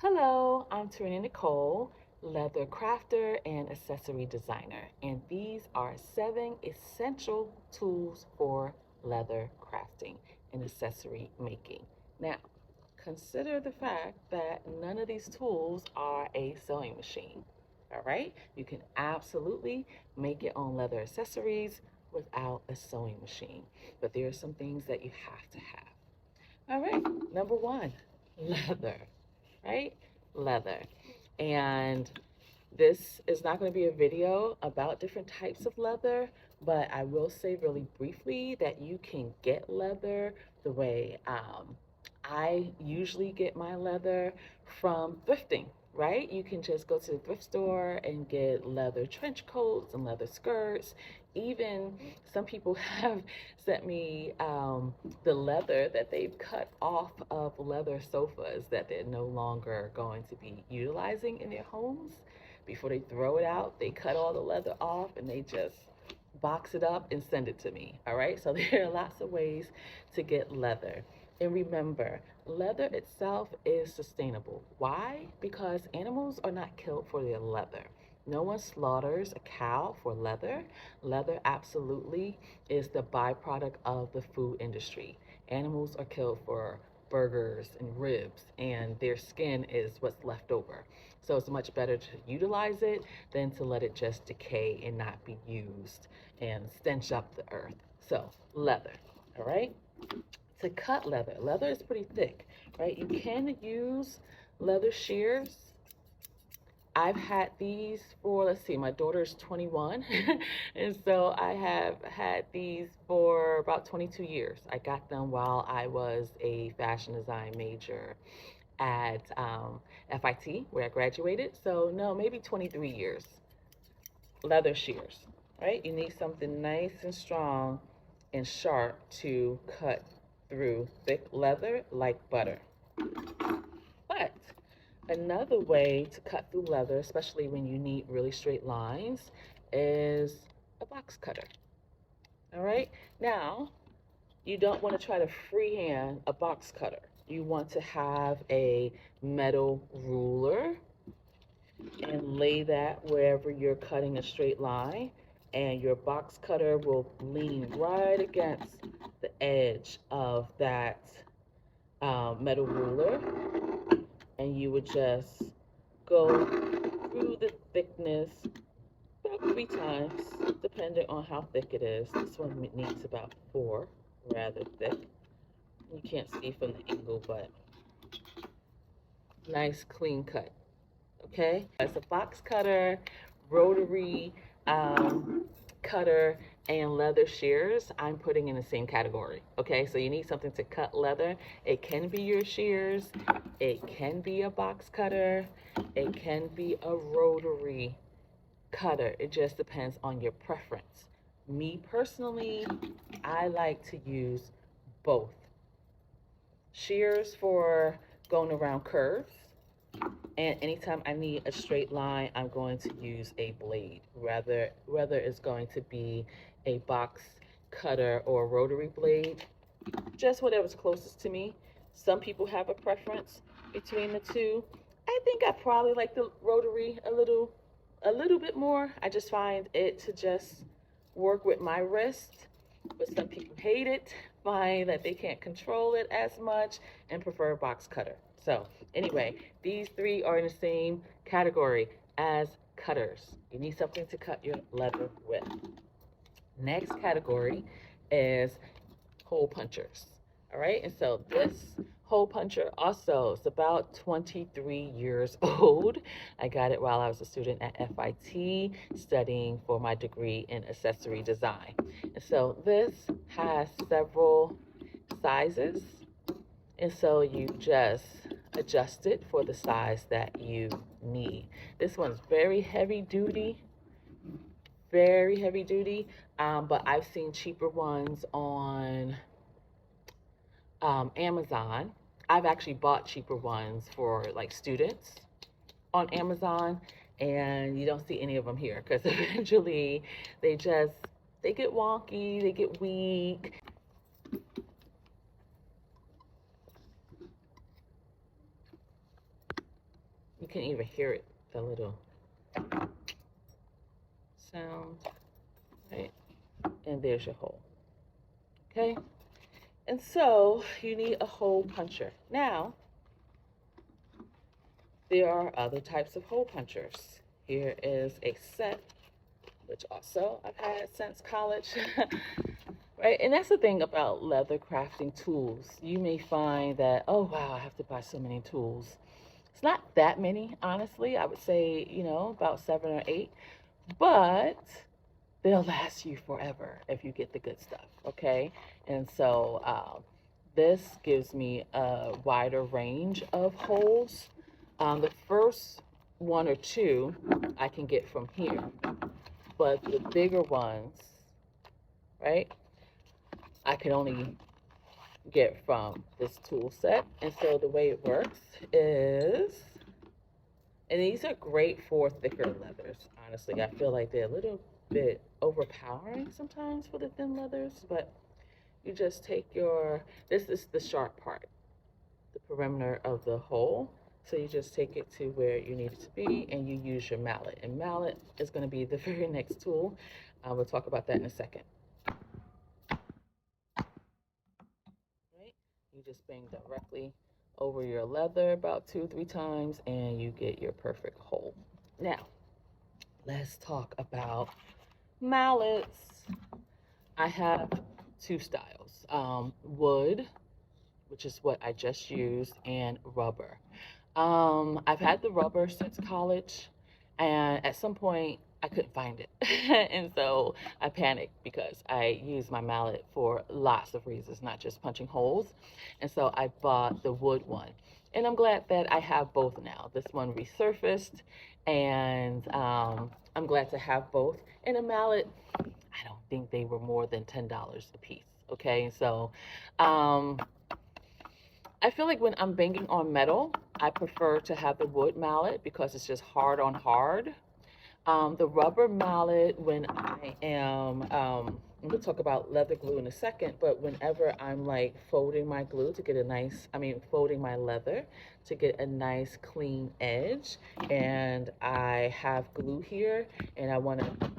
Hello, I'm Tarina Nicole, leather crafter and accessory designer, and these are 7 essential tools for leather crafting and accessory making. Now, consider the fact that none of these tools are a sewing machine. All right, you can absolutely make your own leather accessories without a sewing machine, but there are some things that you have to have. All right, number one, leather, right? Leather. And this is not going to be a video about different types of leather, but I will say really briefly that you can get leather the way I usually get my leather from thrifting, right? You can just go to the thrift store and get leather trench coats and leather skirts. Even some people have sent me the leather that they've cut off of leather sofas that they're no longer going to be utilizing in their homes. Before they throw it out, they cut all the leather off and they just box it up and send it to me. All right, so there are lots of ways to get leather. And remember, leather itself is sustainable. Why? Because animals are not killed for their leather. No one slaughters a cow for leather. Leather absolutely is the byproduct of the food industry. Animals are killed for burgers and ribs, and their skin is what's left over. So it's much better to utilize it than to let it just decay and not be used and stench up the earth. So, leather, all right? To cut leather, leather is pretty thick, right? You can use leather shears. I've had these for, let's see, my daughter's 21. And so I have had these for about 22 years. I got them while I was a fashion design major at FIT, where I graduated. So, no, maybe 23 years. Leather shears, right? You need something nice and strong and sharp to cut through thick leather like butter. But another way to cut through leather, especially when you need really straight lines, is a box cutter. All right? Now, you don't want to try to freehand a box cutter. You want to have a metal ruler and lay that wherever you're cutting a straight line, and your box cutter will lean right against the edge of that metal ruler, and you would just go through the thickness about 3 times, depending on how thick it is. This one needs about 4, rather thick. You can't see from the angle, but nice clean cut. Okay, it's a box cutter, rotary cutter, and leather shears I'm putting in the same category. Okay, so you need something to cut leather. It can be your shears, it can be a box cutter, it can be a rotary cutter. It just depends on your preference. Me personally, I like to use both. Shears for going around curves, and anytime I need a straight line, I'm going to use a blade. Whether it's going to be a box cutter or a rotary blade, just whatever's closest to me. Some people have a preference between the two. I think I probably like the rotary a little bit more. I just find it to just work with my wrist. But some people hate it, find that they can't control it as much, and prefer a box cutter. So anyway, these 3 are in the same category as cutters. You need something to cut your leather with. Next category is hole punchers. All right, and so this hole puncher also is about 23 years old. I got it while I was a student at FIT studying for my degree in accessory design. And so this has several sizes, and so you just adjust it for the size that you need. This one's very heavy duty, but I've seen cheaper ones on Amazon. I've actually bought cheaper ones for like students on Amazon, and you don't see any of them here because eventually they get wonky, they get weak. You can even hear it, the little sound, right? And there's your hole, okay? And so you need a hole puncher. Now, there are other types of hole punchers. Here is a set, which also I've had since college. Right, and that's the thing about leather crafting tools. You may find that, oh wow, I have to buy so many tools. It's not that many, honestly. I would say, about 7 or 8, but they'll last you forever if you get the good stuff, okay? And so this gives me a wider range of holes. The first one or two I can get from here, but the bigger ones, right, I can only get from this tool set. And so the way it works is, and these are great for thicker leathers, honestly. I feel like they're a little bit overpowering sometimes for the thin leathers, but you just take this is the sharp part, the perimeter of the hole. So you just take it to where you need it to be, and you use your mallet. And mallet is going to be the very next tool. We'll talk about that in a second. Right? You just bang directly over your leather about 2 or 3 times, and you get your perfect hole. Now, let's talk about mallets. I have 2 styles, wood, which is what I just used, and rubber. I've had the rubber since college, and at some point I couldn't find it. And so I panicked because I use my mallet for lots of reasons, not just punching holes. And so I bought the wood one. And I'm glad that I have both now. This one resurfaced, and I'm glad to have both. And a mallet, I don't think they were more than $10 a piece. Okay, so I feel like when I'm banging on metal, I prefer to have the wood mallet because it's just hard on hard. The rubber mallet, when I am, I'm going to talk about leather glue in a second, but whenever I'm like folding my glue to get folding my leather to get a nice clean edge, and I have glue here and I want to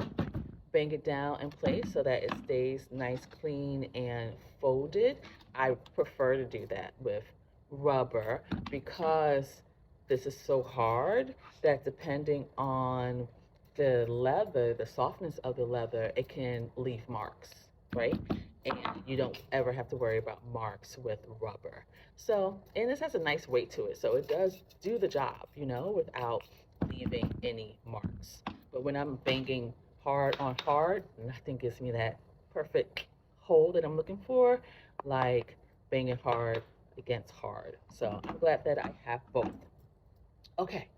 bang it down in place so that it stays nice, clean, and folded, I prefer to do that with rubber because this is so hard that depending on the leather, the softness of the leather, it can leave marks, right? And you don't ever have to worry about marks with rubber. So, and this has a nice weight to it, so it does do the job, without leaving any marks. But when I'm banging hard on hard, nothing gives me that perfect hole that I'm looking for, like banging hard against hard. So I'm glad that I have both. Okay,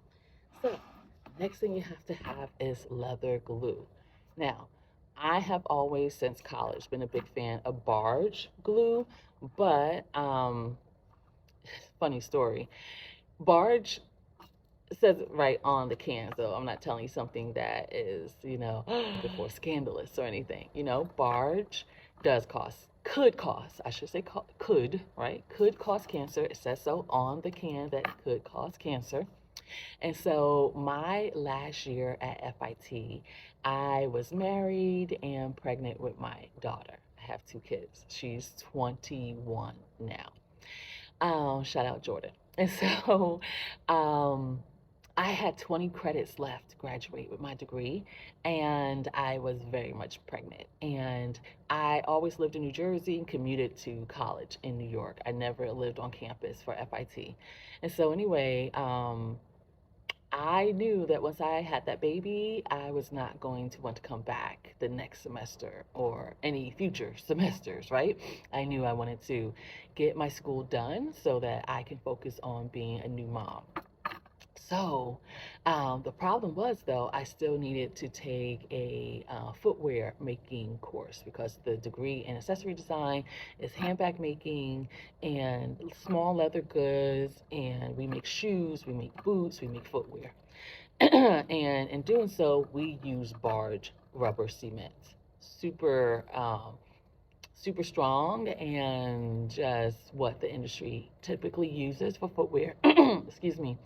so next thing you have to have is leather glue. Now, I have always since college been a big fan of barge glue, but funny story. Barge says it right on the can, so I'm not telling you something that is, before scandalous or anything. Barge could cause, I should say could, right? Could cause cancer. It says so on the can that it could cause cancer. And so my last year at FIT, I was married and pregnant with my daughter. I have 2 kids. She's 21 now. Shout out Jordan. And so I had 20 credits left to graduate with my degree, and I was very much pregnant. And I always lived in New Jersey and commuted to college in New York. I never lived on campus for FIT. And so anyway, I knew that once I had that baby, I was not going to want to come back the next semester or any future semesters, right? I knew I wanted to get my school done so that I can focus on being a new mom. So the problem was, though, I still needed to take a footwear making course because the degree in accessory design is handbag making and small leather goods, and we make shoes, we make boots, we make footwear. And in doing so, we use barge rubber cement. Super, super strong and just what the industry typically uses for footwear. Excuse me.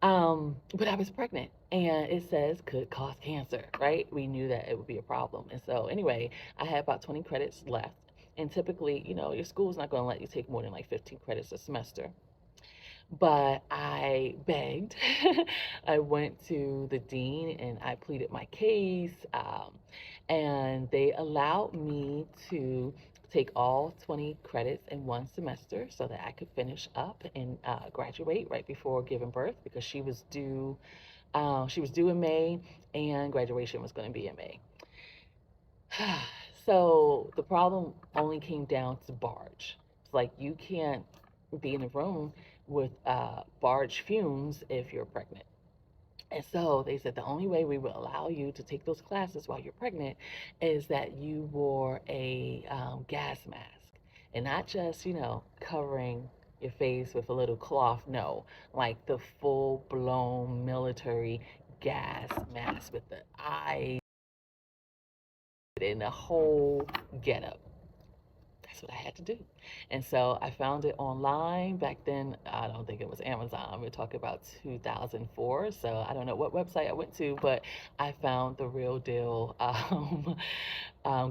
But I was pregnant, and it says could cause cancer, right? We knew that it would be a problem. And so anyway, I had about 20 credits left. And typically, your school's not going to let you take more than like 15 credits a semester. But I begged. I went to the dean and I pleaded my case. And they allowed me to take all 20 credits in one semester so that I could finish up and graduate right before giving birth, because she was due. She was due in May, and graduation was going to be in May. So the problem only came down to barge. It's like you can't be in a room with barge fumes if you're pregnant. And so they said the only way we will allow you to take those classes while you're pregnant is that you wore a gas mask, and not just, covering your face with a little cloth. No, like the full blown military gas mask with the eyes and the whole getup. That's what I had to do. And so I found it online. Back then, I don't think it was Amazon. We're talking about 2004. So I don't know what website I went to, but I found the real deal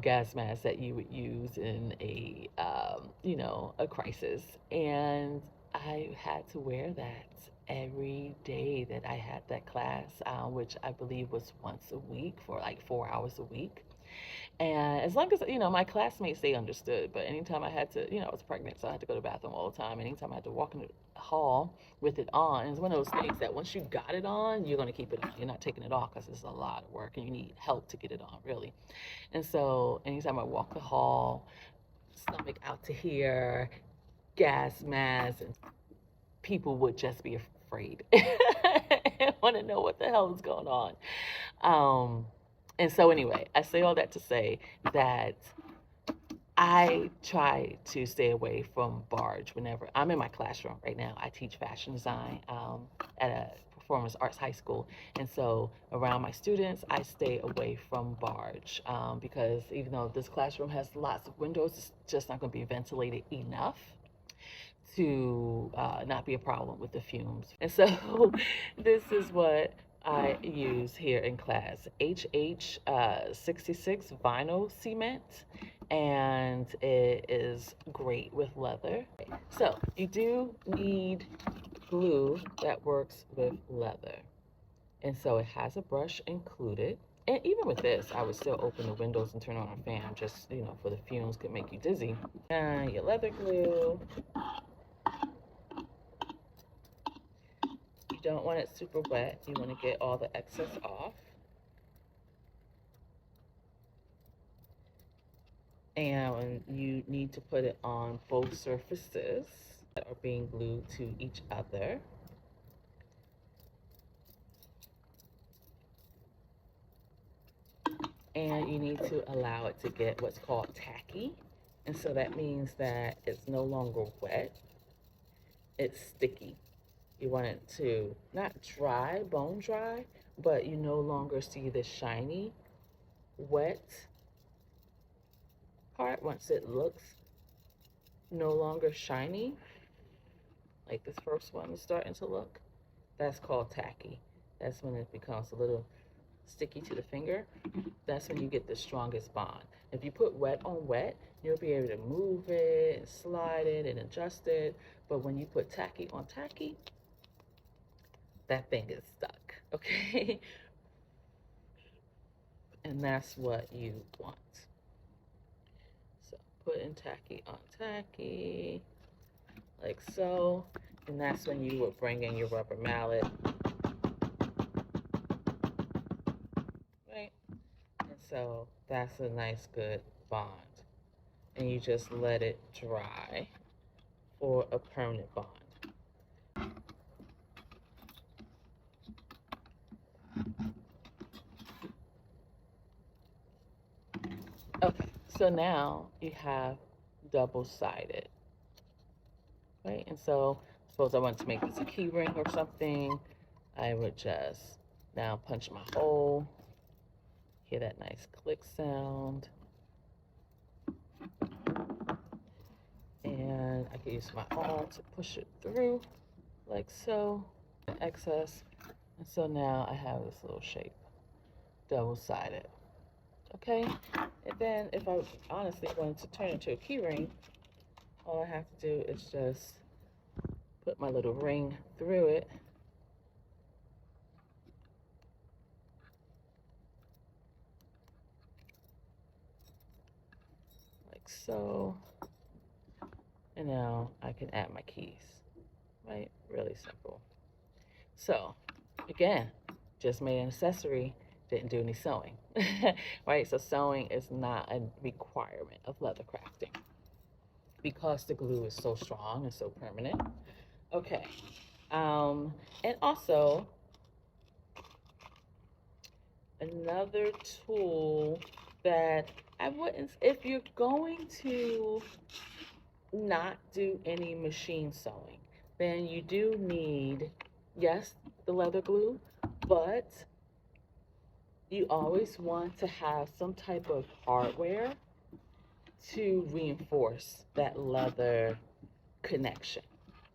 gas mask that you would use in a crisis. And I had to wear that every day that I had that class, which I believe was once a week for like 4 hours a week. And as long as, my classmates, they understood. But anytime I had to, I was pregnant, so I had to go to the bathroom all the time. Anytime I had to walk in the hall with it on, it's one of those things that once you got it on, you're going to keep it on. You're not taking it off because it's a lot of work and you need help to get it on, really. And so anytime I walk the hall, stomach out to here, gas mask, and people would just be afraid and want to know what the hell is going on. Um, and so, anyway, I say all that to say that I try to stay away from barge whenever I'm in my classroom right now. I teach fashion design at a performance arts high school. And so around my students, I stay away from barge because even though this classroom has lots of windows, it's just not going to be ventilated enough to not be a problem with the fumes. And so this is what I use here in class. HH 66 vinyl cement, and it is great with leather. So you do need glue that works with leather. And so it has a brush included. And even with this, I would still open the windows and turn on a fan just, for the fumes could make you dizzy. And your leather glue. You don't want it super wet. You want to get all the excess off. And you need to put it on both surfaces that are being glued to each other. And you need to allow it to get what's called tacky. And so that means that it's no longer wet, it's sticky. You want it to not dry, bone dry, but you no longer see the shiny, wet part once it looks no longer shiny, like this first one is starting to look. That's called tacky. That's when it becomes a little sticky to the finger. That's when you get the strongest bond. If you put wet on wet, you'll be able to move it and slide it and adjust it. But when you put tacky on tacky, that thing is stuck, okay? And that's what you want. So putting tacky on tacky, like so. And that's when you would bring in your rubber mallet, right? And so that's a nice, good bond. And you just let it dry for a permanent bond. Okay, so now you have double-sided, right? And so suppose I want to make this a key ring or something, I would just now punch my hole, hear that nice click sound, and I can use my arm to push it through like so. the excess. And so now I have this little shape, double-sided. Okay, and then if I honestly wanted to turn it into a key ring, all I have to do is just put my little ring through it. Like so. And now I can add my keys, right? Really simple. So, again, just made an accessory, didn't do any sewing, right? So sewing is not a requirement of leather crafting because the glue is so strong and so permanent. Okay, and also another tool that I wouldn't, if you're going to not do any machine sewing, then you do need, yes, the leather glue, but you always want to have some type of hardware to reinforce that leather connection,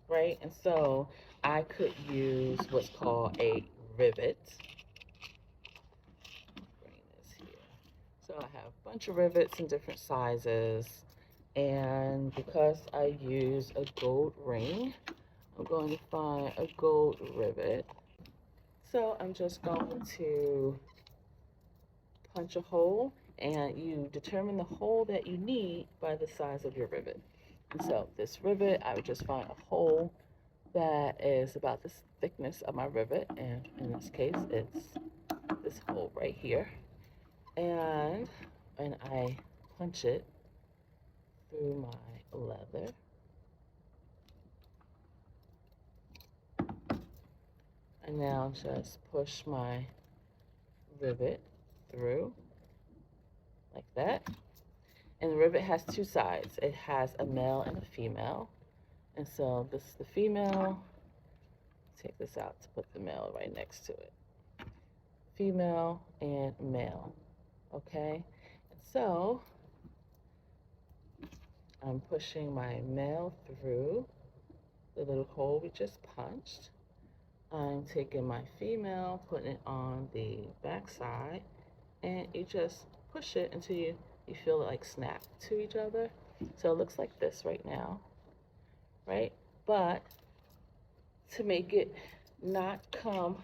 right? And so I could use what's called a rivet. Bring this here. So I have a bunch of rivets in different sizes. And because I use a gold ring, I'm going to find a gold rivet. So I'm just going to punch a hole, and you determine the hole that you need by the size of your rivet. And so this rivet, I would just find a hole that is about the thickness of my rivet, and in this case, it's this hole right here. And I punch it through my leather. And now just push my rivet through like that. And the rivet has two sides. It has a male and a female. And so this is the female. Take this out to put the male right next to it. Female and male. Okay? And so I'm pushing my male through the little hole we just punched. I'm taking my female, putting it on the back side, and you just push it until you feel it like snap to each other. So it looks like this right now, right? But to make it not come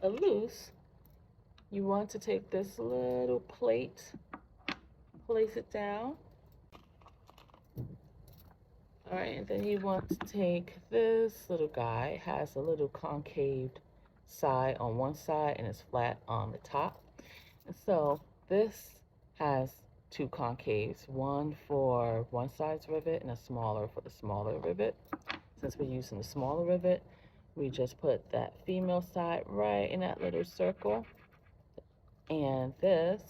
loose, you want to take this little plate, place it down. All right, and then you want to take this little guy. It has a little concave side on one side and it's flat on the top. And so this has two concaves, one for one side's rivet and a smaller for the smaller rivet. Since we're using the smaller rivet, we just put that female side right in that little circle. And this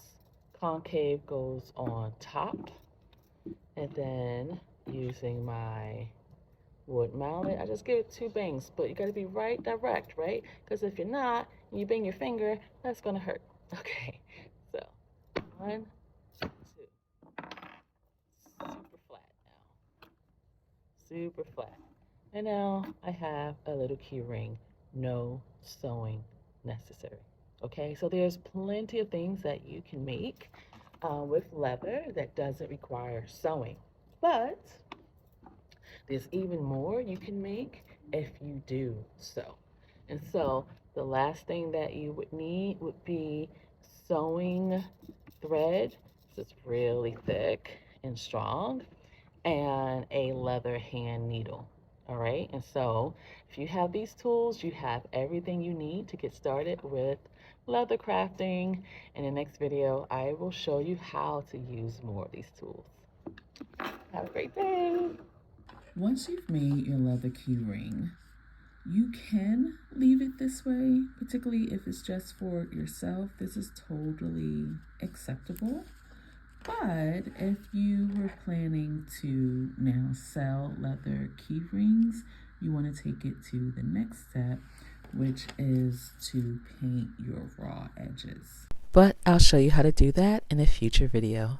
concave goes on top. And then using my wood mallet, I just give it 2 bangs, but you got to be right direct, right? Because if you're not, and you bang your finger, that's going to hurt. Okay, so 1, 2. Super flat now. Super flat. And now I have a little key ring. No sewing necessary. Okay, so there's plenty of things that you can make with leather that doesn't require sewing. But there's even more you can make if you do sew. And so the last thing that you would need would be sewing thread. This is really thick and strong, and a leather hand needle. All right, and so if you have these tools, you have everything you need to get started with leather crafting. In the next video, I will show you how to use more of these tools. Have a great day. Once you've made your leather key ring, you can leave it this way, particularly if it's just for yourself. This is totally acceptable. But if you were planning to now sell leather key rings, you want to take it to the next step, which is to paint your raw edges. But I'll show you how to do that in a future video.